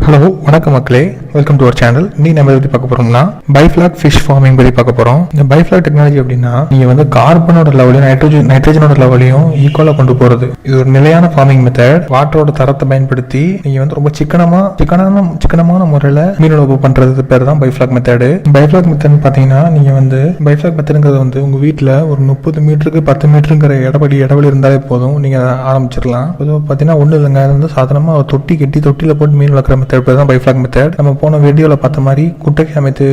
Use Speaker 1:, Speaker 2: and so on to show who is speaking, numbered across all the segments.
Speaker 1: Hello வணக்கம் மக்களே, welcome to our channel. நீ நம்ம பற்றி பார்க்க போறோம்னா பைஃப்ளாக் ஃபிஷ் ஃபார்மிங் பற்றி பார்க்க போறோம். இந்த பைஃப்ளாக் டெக்னாலஜி அப்படின்னா நீங்க வந்து கார்பனோட லெவலையும் நைட்ரஜனோட லெவலையும் ஈக்குவலா கொண்டு போறது. இது ஒரு நிலையான ஃபார்மிங் மெத்தட். வாட்டரோட தரத்தை பயன்படுத்தி நீங்க வந்து ரொம்ப சிக்கனமான முறையில் மீன் வளர்ப்பு பண்றது பேர் தான் பைஃப்ளாக் மெத்தடு. பைஃப்ளாக் மெத்தட் பாத்தீங்கன்னா நீங்க வந்து பைஃப்ளாக் மெத்தடுங்கிறது வந்து உங்க வீட்டுல ஒரு 30 மீட்டருக்கு 10 மீட்டருங்கிற இடைவெளி இருந்தாலே போதும், நீங்க ஆரம்பிச்சிடலாம். பாத்தீங்கன்னா ஒண்ணு இல்லைங்க, அது வந்து சாதாரணமா தொட்டி கட்டி தொட்டில போட்டு மீன் வளர்க்குற மெத்தட் தான் பைஃப்ளாக் மெத்தட். நம்ம போன வீடியோல பார்த்த மாதிரி குட்டகை அமைத்து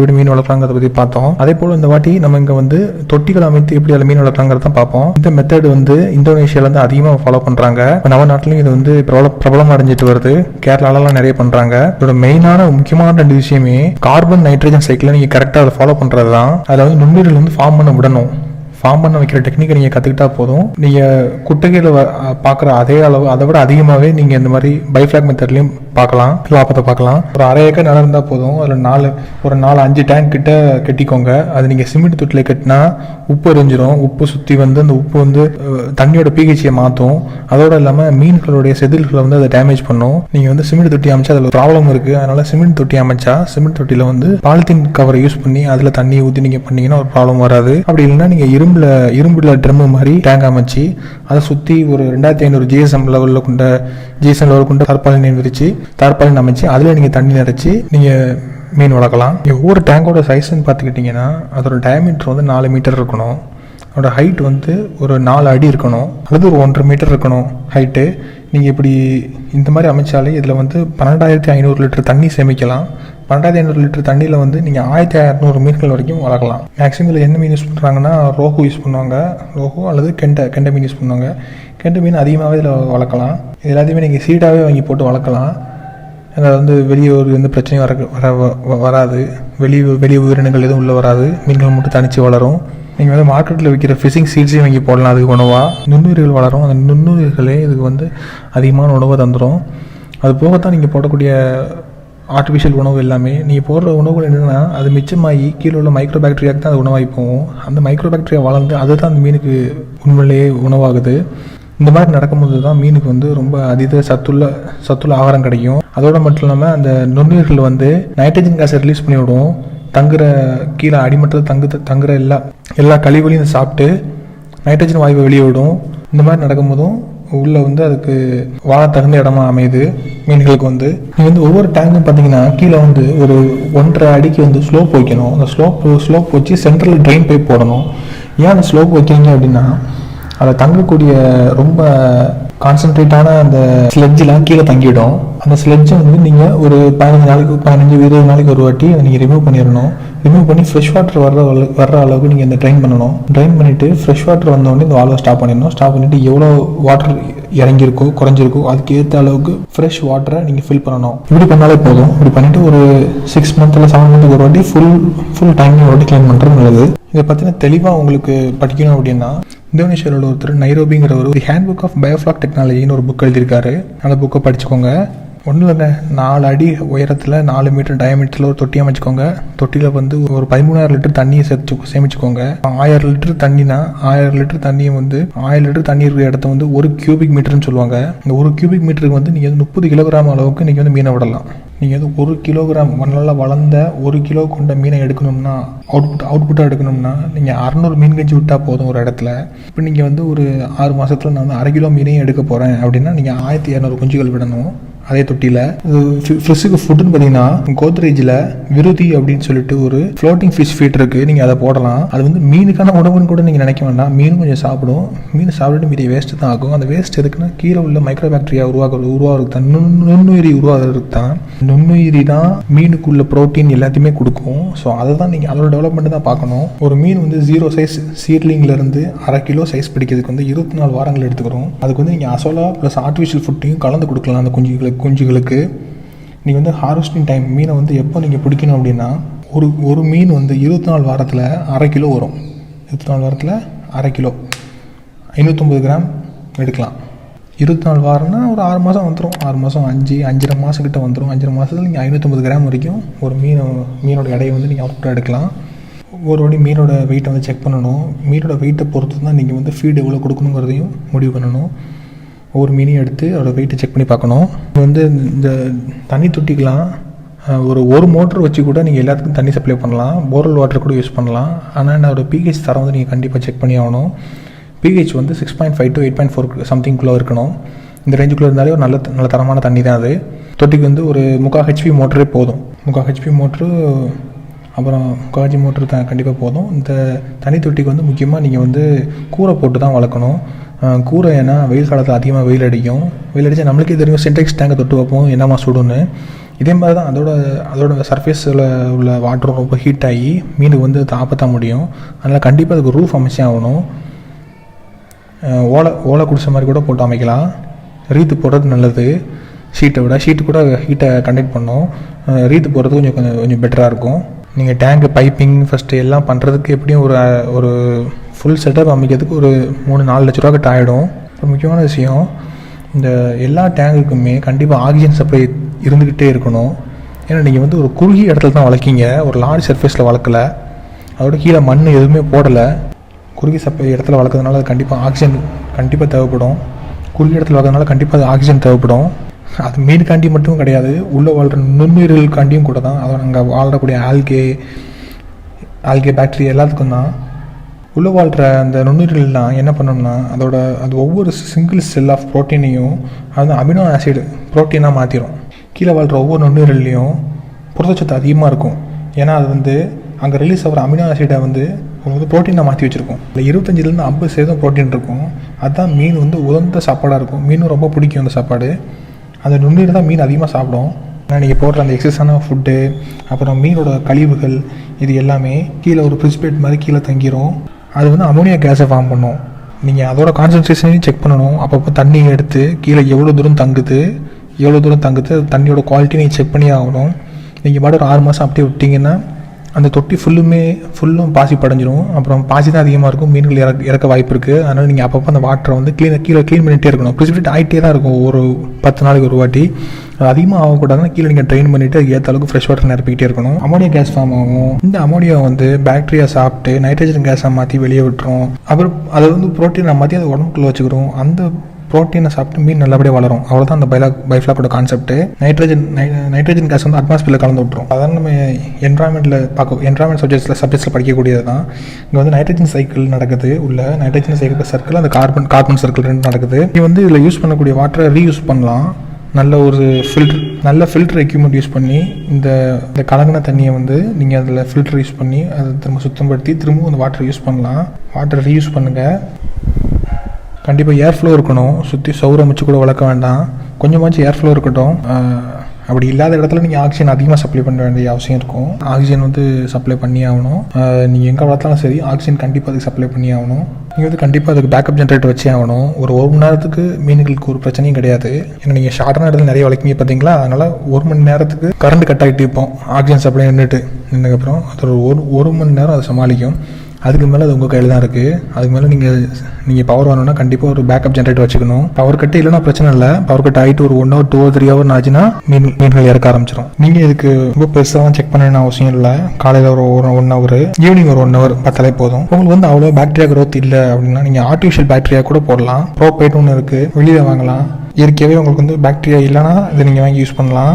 Speaker 1: விட மீன் வளர்க்கலாங்கிறத பத்தி பார்த்தோம். அதே போல இந்த வாட்டி நம்ம இங்க வந்து தொட்டிகள் அமைத்து எப்படி அதில் மீன் வளர்க்கலாங்கிறத பார்ப்போம். இந்த மெத்தட் வந்து இந்தோனேஷியால இருந்து அதிகமாக ஃபாலோ பண்றாங்க. நம்ம நாட்டிலையும் இது வந்து பிரபலம் அடைஞ்சிட்டு வருது. கேரளாலாம் நிறைய பண்றாங்க. இதோட மெயினான முக்கியமான 2 விஷயமே கார்பன் நைட்ரஜன் சைக்கிளை நீங்க கரெக்டா அதை ஃபாலோ பண்றது தான். அதாவது நுண்ணுயிர்கள் வந்து ஃபார்ம் பண்ண விடணும். ஃபார்ம் பண்ண வைக்கிற டெக்னிக்கை நீங்கள் கற்றுக்கிட்டா போதும். நீங்கள் குட்டகையில் பார்க்குற அதே அளவு அதை விட அதிகமாகவே நீங்கள் இந்த மாதிரி பைஃப்ளாக் மெத்தட்லையும் லாபத்தை பார்க்கலாம். ஒரு 1/2 ஏக்கர் நிலம் இருந்தால் போதும். அதில் 4-5 டேங்க் கிட்ட கட்டிக்கோங்க. அது நீங்கள் சிமெண்ட் தொட்டில் கட்டினா உப்பு எரிஞ்சிடும். உப்பு சுற்றி வந்து அந்த உப்பு வந்து தண்ணியோட பிஹெச்சியை மாற்றும். அதோடு இல்லாமல் மீன்களுடைய செதில்களை வந்து அதை டேமேஜ் பண்ணும். நீங்கள் வந்து சிமெண்ட் தொட்டி அமைச்சா அதில் ப்ராப்ளம் இருக்குது. அதனால் சிமெண்ட் தொட்டி அமைச்சா சிமெண்ட் தொட்டியில் வந்து பாலித்தீன் கவரை யூஸ் பண்ணி அதில் தண்ணியை ஊற்றி நீங்கள் பண்ணிங்கன்னா ஒரு ப்ராப்ளம் வராது. அப்படி இல்லைன்னா நீங்கள் இரும்புல ட்ரம் மாதிரி டேங்க் அமைச்சு அதை சுற்றி ஒரு 2500 ஜிஎஸ்எம் லெவலில் கொண்ட தார்பாலின் அமைச்சு அதில் நீங்கள் தண்ணி நிறைச்சி நீங்கள் மீன் வளர்க்கலாம். ஒவ்வொரு டேங்கோட சைஸ்ன்னு பார்த்துக்கிட்டிங்கன்னா அதோட டயமீட்டர் வந்து 4 மீட்டர் இருக்கணும். அதோட ஹைட் வந்து ஒரு 4 அடி இருக்கணும், அல்லது ஒரு 1.5 மீட்டர் இருக்கணும் ஹைட்டு. நீங்கள் இப்படி இந்த மாதிரி அமைச்சாலே இதில் வந்து 12,500 லிட்டர் தண்ணி சேமிக்கலாம். 12,500 லிட்டர் தண்ணியில் வந்து நீங்கள் 1,600 மீன்கள் வரைக்கும் வளர்க்கலாம். மேக்ஸிமம் இதில் என்ன மீன் யூஸ் பண்ணுறாங்கன்னா ரோஹு யூஸ் பண்ணுவாங்க. ரோஹு அல்லது கெண்டை மீன் யூஸ் பண்ணுவாங்க. கெண்டை மீன் அதிகமாகவே இதில் வளர்க்கலாம். இது எல்லாத்தையுமே நீங்கள் சீடாகவே வாங்கி போட்டு வளர்க்கலாம். அதில் வந்து வெளியே எந்த பிரச்சனையும் வராது. வெளி உயிரினங்கள் எதுவும் உள்ளே வராது. மீன்கள் மட்டும் தனித்து வளரும். நீங்கள் வந்து மார்க்கெட்டில் விற்கிற ஃபிஷிங் சீட்ஸையும் வாங்கி போடலாம். அதுக்கு உணவாக நுண்ணுயிர்கள் வளரும். அந்த நுண்ணுயிர்களே இதுக்கு வந்து அதிகமான உணவை தந்துடும். அது போகத்தான் நீங்கள் போடக்கூடிய ஆர்டிஃபிஷியல் உணவு எல்லாமே நீங்கள் போடுற உணவுகள் என்னென்னா அது மிச்சமாகி கீழே உள்ள மைக்ரோ பாக்டீரியாவுக்கு தான் அது உணவாகி போகும். அந்த மைக்ரோ பாக்டீரியா வளர்ந்து அதுதான் அந்த மீனுக்கு உண்மையிலேயே உணவாகுது. இந்த மாதிரி நடக்கும்போது தான் மீனுக்கு வந்து ரொம்ப அதீத சத்துள்ள ஆகாரம் கிடைக்கும். அதோடு மட்டும் இல்லாமல் அந்த நுண்ணுயிர்கள் வந்து நைட்ரஜன் கேஸை ரிலீஸ் பண்ணி விடும். தங்குற கீழே அடிமட்டத்தில் தங்குற எல்லா கழிவுகளையும் சாப்பிட்டு நைட்ரஜன் வாயுவை வெளியே விடும். இந்த மாதிரி நடக்கும்போதும் உள்ள வந்து அதுக்கு வாழ தகுந்த இடமா அமையுது மீன்களுக்கு. வந்து நீங்கள் வந்து ஒவ்வொரு டேங்கும் பார்த்தீங்கன்னா கீழே வந்து ஒரு 1.5 அடிக்கு வந்து ஸ்லோப் வைக்கணும். அந்த ஸ்லோப் வச்சு சென்ட்ரல் ட்ரெயின் பைப் போடணும். ஏன் அந்த ஸ்லோப் வைக்கிறீங்க அப்படின்னா அதில் தங்கக்கூடிய ரொம்ப கான்சன்ட்ரேட்டான அந்த ஸ்லெட்ஜெலாம் கீழே தங்கிடும். அந்த ஸ்லெட்ஜை வந்து நீங்கள் ஒரு 15-20 நாளைக்கு ஒரு வாட்டி அதை நீங்கள் ரிமூவ் பண்ணிடணும். ரிமூவ் பண்ணி ஃப்ரெஷ் வாட்டர் வர்ற அளவுக்கு நீங்கள் இந்த ட்ரைன் பண்ணணும். ட்ரைன் பண்ணிவிட்டு ஃப்ரெஷ் வாட்டர் வந்தோடனே இந்த வால்வை ஸ்டாப் பண்ணிடணும். ஸ்டாப் பண்ணிவிட்டு எவ்வளோ வாட்டர் இறங்கியிருக்கோ குறைஞ்சிருக்கோ அதுக்கு ஏற்ற அளவுக்கு ஃப்ரெஷ் வாட்டரை நீங்கள் ஃபில் பண்ணணும். இப்படி பண்ணாலே போதும். இப்படி பண்ணிவிட்டு ஒரு 6 மந்த் இல்லை 7 மந்த்துக்கு ஒரு வாட்டி ஃபுல் டைம் ஒரு வாட்டி க்ளீன் பண்ணுறது நல்லது. இதை பற்றின தெளிவாக உங்களுக்கு படிக்கணும் அப்படின்னா இந்தோனேஷியாவில் ஒருத்தர் நைரோபிங்கிற ஒரு ஹேண்ட் புக் ஆஃப் பயோஃப்ளாக் டெக்னாலஜின்னு ஒரு புக் எழுதியிருக்காரு. அந்த புக்கை படிச்சுக்கோங்க. ஒன்றும் இல்லைங்க, 4 அடி உயரத்தில் 4 மீட்டர் டயமீட்டரில் ஒரு தொட்டி அமைச்சுக்கோங்க. தொட்டியில் வந்து ஒரு 13,000 லிட்டர் தண்ணியை சேமிச்சுக்கோங்க. 1000 லிட்டர் தண்ணினா 1000 லிட்டர் தண்ணியை வந்து 1000 லிட்டர் தண்ணி இருக்கிற இடத்த வந்து 1 கியூபிக் மீட்டர்னு சொல்லுவாங்க. இந்த 1 கியூபிக் மீட்டருக்கு வந்து நீங்கள் 30 கிலோகிராம் அளவுக்கு நீங்கள் வந்து மீனை விடலாம். நீங்கள் வந்து 1 கிலோகிராம் நல்லா வளர்ந்த 1 கிலோ கொண்ட மீனை எடுக்கணும்னா அவுட்புட்டாக எடுக்கணும்னா நீங்கள் 600 மீன் கஞ்சி விட்டால் போதும் ஒரு இடத்துல. இப்போ நீங்கள் வந்து ஒரு 6 மாதத்தில் நான் வந்து 1/2 கிலோ மீனையும் எடுக்க போகிறேன் அப்படின்னா நீங்கள் 1200 குஞ்சுகள் விடணும் அதே தொட்டியில். ஃபிஷ்ஷுக்கு ஃபுட்டுன்னு பார்த்தீங்கன்னா கோத்ரேஜில் விருதி அப்படின்னு சொல்லிட்டு ஒரு ஃப்ளோட்டிங் ஃபிஷ் ஃபீட் இருக்குது. நீங்கள் அதை போடலாம். அது வந்து மீனுக்கான உணவுன்னு கூட நீங்கள் நினைக்க வேண்டாம். மீனும் கொஞ்சம் சாப்பிடும். மீன் சாப்பிட்டு மீதி வேஸ்ட்டு தான் ஆகும். அந்த வேஸ்ட் எதுக்குன்னா கீழே உள்ள மைக்ரோ பாக்டீரியா உருவாகிறது தான் நுண்ணுயிரி உருவாகிறதுக்கு தான். நுண்ணுயிரி தான் மீனுக்குள்ள ப்ரோட்டீன் எல்லாத்தையுமே கொடுக்கும். ஸோ அதை தான் நீங்கள் அதோட டெவலப்மெண்ட் தான் பார்க்கணும். ஒரு மீன் வந்து 0 சைஸ் சீட்லிங்லேருந்து 1/2 கிலோ சைஸ் பிடிக்கிறதுக்கு வந்து 24 வாரங்கள் எடுத்துக்கிறோம். அதுக்கு வந்து நீங்கள் அசோலா ப்ளஸ் ஆர்டிஃபிஷியல் ஃபுட்டையும் கலந்து கொடுக்கலாம். அந்த குஞ்சுகளுக்கு நீங்கள் வந்து ஹார்வெஸ்டிங் டைம் மீனை வந்து எப்போ நீங்கள் பிடிக்கணும் அப்படின்னா ஒரு மீன் வந்து 24 வாரத்தில் 1/2 கிலோ வரும். 24 வாரத்தில் 1/2 கிலோ 550 கிராம் எடுக்கலாம். 24 வாரம்னா ஒரு 6 மாதம் வந்துடும். 6 மாதம் 5.5 மாதம் கிட்ட வந்துடும். 5.5 மாதத்தில் நீங்கள் 550 கிராம் வரைக்கும் ஒரு மீனோட எடையை வந்து நீங்கள் அவுட்புட்டாக எடுக்கலாம். ஒரு வாட்டி மீனோட வெயிட்டை வந்து செக் பண்ணணும். மீனோட வெயிட்டை பொறுத்து தான் நீங்கள் வந்து ஃபீடு எவ்வளோ கொடுக்கணுங்கிறதையும் முடிவு பண்ணணும். ஒவ்வொரு மீனையும் எடுத்து அதோட வெயிட்டை செக் பண்ணி பார்க்கணும். இது வந்து இந்த தண்ணி தொட்டிக்கலாம் ஒரு மோட்ரு வச்சு கூட நீங்கள் எல்லாத்துக்கும் தண்ணி சப்ளை பண்ணலாம், போர்வெல் வாட்டர் கூட யூஸ் பண்ணலாம். ஆனால் அதோட பிஹெச் தரம் வந்து நீங்கள் கண்டிப்பாக செக் பண்ணி ஆகணும். பிஹெச் வந்து 6.5 to 8.4 சம்திங்குள்ளே இருக்கணும். இந்த ரேஞ்சுக்குள்ளே இருந்தாலே ஒரு நல்ல தரமான தண்ணி தான் அது. தொட்டிக்கு வந்து ஒரு 3/4 HP மோட்டரே போதும். 3/4 HP மோட்ரு அப்புறம் 3/4 HP மோட்ரு தான் கண்டிப்பாக போதும். இந்த தண்ணி தொட்டிக்கு வந்து முக்கியமாக நீங்கள் வந்து கூரை போட்டு தான் வளர்க்கணும். கூரை ஏன்னா வெயில் காலத்தில் அதிகமாக வெயில் அடித்தா நம்மளுக்கே தெரியும் சின்டெக்ஸ் டேங்கை தொட்டு வைப்போம் என்னமா சுடுன்னு. இதே மாதிரி தான் அதோட சர்ஃபேஸில் உள்ள வாட்டர் ரொம்ப ஹீட் ஆகி மீனுக்கு வந்து ஆபத்தாக முடியும். அதனால் கண்டிப்பாக அதுக்கு ரூஃப் அமைச்சே ஆகணும். ஓலை குடிசை மாதிரி கூட போட்டு அமைக்கலாம். ரீத்து போடுறது நல்லது ஷீட்டை விட. ஷீட்டு கூட ஹீட்டை கண்டக்ட் பண்ணும். ரீத்து போடுறது கொஞ்சம் பெட்டராக இருக்கும். நீங்கள் டேங்கு பைப்பிங் ஃபஸ்ட்டு எல்லாம் பண்ணுறதுக்கு எப்படியும் ஒரு ஃபுல் செட்டப் அமைக்கிறதுக்கு ஒரு 3-4 லட்ச ரூபா கிட்ட ஆகிடும். அப்புறம் முக்கியமான விஷயம், இந்த எல்லா டேங்குக்குமே கண்டிப்பாக ஆக்சிஜன் சப்ளை இருந்துக்கிட்டே இருக்கணும். ஏன்னா நீங்கள் வந்து ஒரு குறுகிய இடத்துல தான் வளர்க்கீங்க, ஒரு லார்ஜ் சர்ஃபேஸில் வளர்க்கலை, அதோட கீழே மண் எதுவுமே போடலை. குறுகிய இடத்துல வளர்க்கறதுனால அது கண்டிப்பாக ஆக்சிஜன் கண்டிப்பாக தேவைப்படும். குறுகிய இடத்துல வளர்க்கறதுனால கண்டிப்பாக அது ஆக்சிஜன் தேவைப்படும். அது மீனுக்காண்டி மட்டும் கிடையாது, உள்ளே வாழ்கிற நுண்ணுயிர்களுக்காண்டியும் கூட தான். அதை அங்கே வாழ்கிறக்கூடிய ஆல்கே பாக்டீரியா எல்லாத்துக்கும் தான். உள்ளே வாழ்கிற அந்த நுண்ணுயிர்கள்லாம் என்ன பண்ணணும்னா அது ஒவ்வொரு சிங்கிள் செல் ஆஃப் ப்ரோட்டீனையும் அது அமினோ ஆசிட் ப்ரோட்டீனாக மாற்றிடும். கீழே வாழ்கிற ஒவ்வொரு நுண்ணுயிரல்லையும் புரதச்சத்து அதிகமாக இருக்கும். ஏன்னா அது வந்து அங்கே ரிலீஸ் ஆகிற அமினோ ஆசிடை வந்து ப்ரோட்டீனாக மாற்றி வச்சுருக்கும். இல்லை 25% 50% ப்ரோட்டீன் இருக்கும். அதுதான் மீன் வந்து உகந்த சாப்பாடாக இருக்கும். மீனும் ரொம்ப பிடிக்கும் அந்த சாப்பாடு. அந்த நுண்ணுயிர் தான் மீன் அதிகமாக சாப்பிடும். ஆனால் நீங்கள் போடுற அந்த எக்ஸஸான ஃபுட்டு அப்புறம் மீனோட கழிவுகள் இது எல்லாமே கீழே ஒரு ப்ரிசிபேட் மாதிரி கீழே தங்கிடும். அது வந்து அமோனியா கேஸை ஃபார்ம் பண்ணும். நீங்கள் அதோட கான்சன்ட்ரேஷனையும் செக் பண்ணணும். அப்பப்போ தண்ணி எடுத்து கீழே எவ்வளோ தூரம் தங்குது தண்ணியோட குவாலிட்டி நீங்கள் செக் பண்ணி ஆகணும். நீங்கள் பாட்டு ஒரு 6 மாதம் அப்படியே விட்டிங்கன்னா அந்த தொட்டி ஃபுல்லும் பாசி படைஞ்சிரும். அப்புறம் பாசி தான் அதிகமாக இருக்கும், மீன்கள் இறக்க வாய்ப்பு இருக்குது. அதனால் நீங்கள் அப்பப்போ அந்த வாட்டரை வந்து க்ளீன் பண்ணிகிட்டே இருக்கணும். ப்ரிசிபிரேட் ஆகிட்டே தான் இருக்கும் ஒரு 10 நாளைக்கு ஒரு வாட்டி. அது அதிகமாக ஆகக்கூடாதுன்னா கீழே நீங்கள் ட்ரெயின் பண்ணிவிட்டு அது ஏற்ற அளவுக்கு ஃப்ரெஷ் வாட்டர் நிரப்பிக்கிட்டே இருக்கணும். அமோனியா கேஸ் ஃபார்ம் ஆகும். இந்த அமோனியா வந்து பாக்டீரியா சாப்பிட்டு நைட்ரஜன் கேஸை மாற்றி வெளியே விட்டுரும். அப்புறம் அதை வந்து ப்ரோட்டீனை மாற்றி அதை உடம்புக்குள்ளே வச்சுக்கிறோம். அந்த ப்ரோட்டீனை சாப்பிட்டு மீன் நல்லபடியாக வளரும். அவ்வளோதான் அந்த பைஃப்ளாக்கோட கான்செப்ட். நைட்ரஜன் கேஸ் வந்து அட்மாஸ்பியரில் கலந்து விட்டுரும். அதான் நம்ம என்வரான்மெண்ட் சப்ஜெக்ட்ஸில் படிக்கக்கூடியது தான். இங்கே வந்து நைட்ரஜன் சைக்கிள் நடக்குது. உள்ள நைட்ரஜன் சைக்கிள் அந்த கார்பன் சர்க்கிள் 2 நடக்குது. இது வந்து இதில் யூஸ் பண்ணக்கூடிய வாட்டரை ரீயூஸ் பண்ணலாம். நல்ல ஃபில்டர் எக்யூப்மெண்ட் யூஸ் பண்ணி இந்த கலங்கின தண்ணியை வந்து நீங்கள் அதில் ஃபில்டர் யூஸ் பண்ணி அதை திரும்ப சுத்தப்படுத்தி திரும்பவும் அந்த வாட்டரை யூஸ் பண்ணலாம். வாட்டரை ரீயூஸ் பண்ணுங்கள். கண்டிப்பாக ஏர் ஃப்ளோ இருக்கணும். சுற்றி சவுரை அமைச்சு கூட வளர்க்க வேண்டாம். கொஞ்சமாச்சும் ஏர் ஃப்ளோ இருக்கட்டும். அப்படி இல்லாத இடத்துல நீங்கள் ஆக்சிஜன் அதிகமாக சப்ளை பண்ண வேண்டிய அவசியம் இருக்கும். ஆக்சிஜன் வந்து சப்ளை பண்ணி ஆகணும். நீங்கள் எங்கே வளர்த்தாலும் சரி ஆக்சிஜன் கண்டிப்பாக அதுக்கு சப்ளை பண்ணி ஆகணும். நீங்கள் வந்து கண்டிப்பாக அதுக்கு பேக்கப் ஜென்ரேட்டர் வச்சே ஆகணும். ஒரு மணி நேரத்துக்கு மீன்களுக்கு ஒரு பிரச்சனையும் கிடையாது. ஏன்னா நீங்கள் ஷார்ட்டான இடத்துல நிறைய வளர்க்கிங்க பார்த்தீங்களா, அதனால் 1 மணி நேரத்துக்கு கரண்ட் கட் ஆகிட்டு இருப்போம். ஆக்சிஜன் சப்ளை நின்றுக்கப்புறம் அது ஒரு மணி நேரம் அதை சமாளிக்கும். அதுக்கு மேலே அது உங்கள் கையில் தான் இருக்குது. அதுக்கு மேலே நீங்கள் பவர் வரணும்னா கண்டிப்பாக ஒரு பேக்கப் ஜென்ரேட்டர் வச்சுக்கணும். பவர் கட்டு இல்லைன்னா பிரச்சனை இல்லை. பவர் கட் ஆகிட்டு ஒரு 1 hour 2 or 3 hour ஆச்சுன்னா மீன்கள் இறக்க ஆரம்பிச்சிடும். நீங்கள் இதுக்கு ரொம்ப பெருசாக செக் பண்ணணும்னு அவசியம் இல்லை. காலையில் ஒரு 1 hour, ஈவினிங் ஒரு 1 hour பார்த்தாலே போதும். உங்களுக்கு வந்து அவ்வளோ பாக்டீரியா க்ரோத் இல்லை அப்படின்னா நீங்கள் ஆர்டிஃபிஷியல் பாக்டீரியா கூட போடலாம். ப்ரோபைட் ஒன்று இருக்குது, வெளியில் வாங்கலாம். இயற்கையாகவே உங்களுக்கு வந்து பாக்டீரியா இல்லைன்னா இதை நீங்கள் வாங்கி யூஸ் பண்ணலாம்.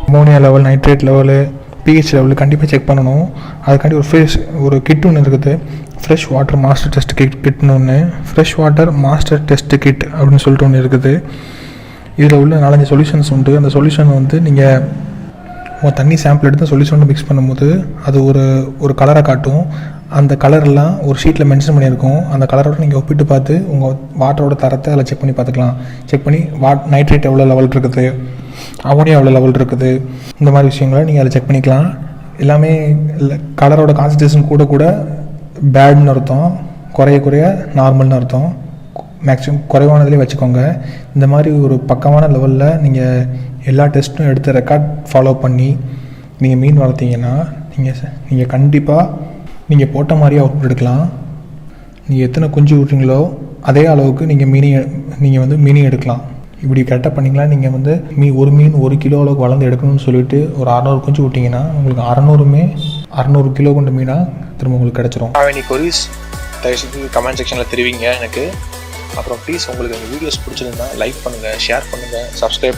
Speaker 1: Ammonia level, nitrate level, pH லெவலில் கண்டிப்பாக செக் பண்ணணும். அதுக்காண்டி ஒரு கிட் ஒன்று இருக்குது, ஃப்ரெஷ் வாட்டர் மாஸ்டர் டெஸ்ட் கிட்னு ஒன்று. Fresh water master test kit அப்படின்னு சொல்லிட்டு ஒன்று இருக்குது. இதில் உள்ள 4-5 சொல்யூஷன்ஸ் உண்டு. அந்த சொல்யூஷன் வந்து நீங்கள் உங்கள் தண்ணி சாம்பிள் எடுத்து சொல்யூஷன் மிக்ஸ் பண்ணும்போது அது ஒரு கலரை காட்டும். அந்த கலரெல்லாம் ஒரு ஷீட்டில் மென்ஷன் பண்ணியிருக்கோம். அந்த கலரோட நீங்கள் ஒப்பிட்டு பார்த்து உங்கள் வாட்டரோட தரத்தை அதில் செக் பண்ணி பார்த்துக்கலாம். செக் பண்ணி நைட்ரேட் எவ்வளோ லெவல் இருக்குது, அமோனியா எவ்வளோ லெவல் இருக்குது, இந்த மாதிரி விஷயங்களை நீங்கள் அதில் செக் பண்ணிக்கலாம். எல்லாமே கலரோட கான்சன்ட்ரேஷன் கூட பேட்னு அர்த்தம், குறைய நார்மல்னு அர்த்தம். மேக்ஸிமம் குறைவானதுலேயே வச்சுக்கோங்க. இந்த மாதிரி ஒரு பக்கமான லெவலில் நீங்கள் எல்லா டெஸ்ட்டும் எடுத்து ரெக்கார்ட் ஃபாலோ பண்ணி நீங்கள் மீன் வளர்த்தீங்கன்னா நீங்கள் கண்டிப்பாக நீங்கள் போட்ட மாதிரியே அவுட்புட் எடுக்கலாம். நீங்கள் எத்தனை குஞ்சு விட்றீங்களோ அதே அளவுக்கு நீங்கள் மீனையும் எடுக்கலாம். இப்படி கரெக்டாக பண்ணிங்களா நீங்கள் வந்து ஒரு மீன் 1 கிலோ அளவுக்கு வளர்ந்து எடுக்கணும்னு சொல்லிட்டு ஒரு 600 குஞ்சு விட்டிங்கன்னா உங்களுக்கு 600 கிலோ கொண்ட மீனாக திரும்ப உங்களுக்கு கிடச்சிரும்.
Speaker 2: கொரிஸ் தயவுசெய்து கமெண்ட் செக்ஷனில் தெரிவிங்க எனக்கு. அப்புறம் ப்ளீஸ் உங்களுக்கு எங்கள் வீடியோஸ் பிடிச்சிருந்தா லைக் பண்ணுங்கள், ஷேர் பண்ணுங்கள், சப்ஸ்கிரைப்